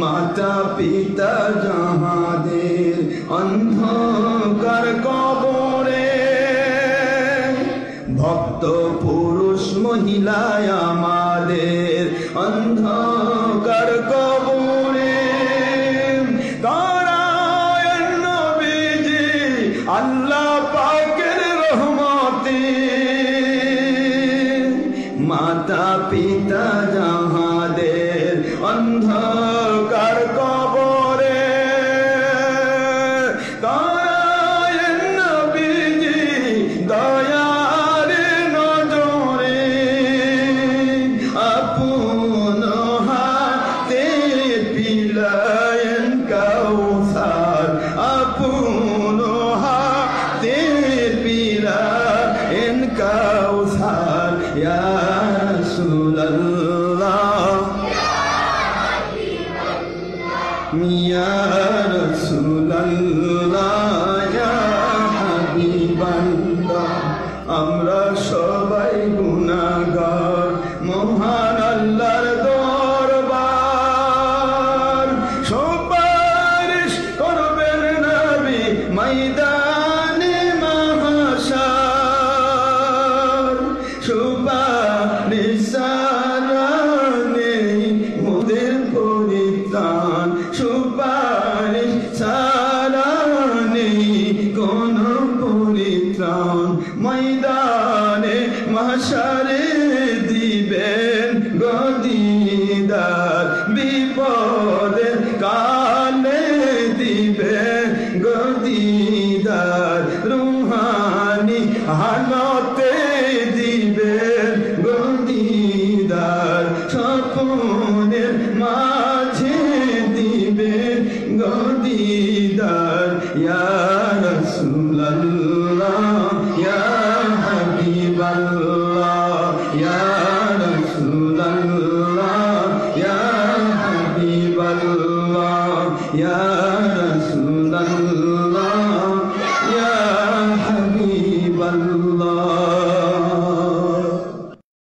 মাতা পিতা যাহাদের অন্ধকার কবরে, ভক্ত পুরুষ মহিলায় আমাদের অন্ধকার কবরে, তারায় নবীজি আল্লাহ পাকের রহমতে, মাতা পিতা যাহাদের অন্ধকার কবরে, তারায় নবীজি দয়ার নজরে, আপন হাতে পিলায়েন কাউসার, আপন হাতে পিলায়েন কাউসার, ইয়া রাসূলুল্লাহ ইয়া রাসূলুল্লাহ ইয়া হাবিবাল্লাহ। আমরা সবাই গুনাহগার, মহান আল্লাহর দরবার সুপারিশ করবেন নবী ময়দানে মাহশর, সুপারিশ ছাড়া নেই মোদের পরিত্রাণ।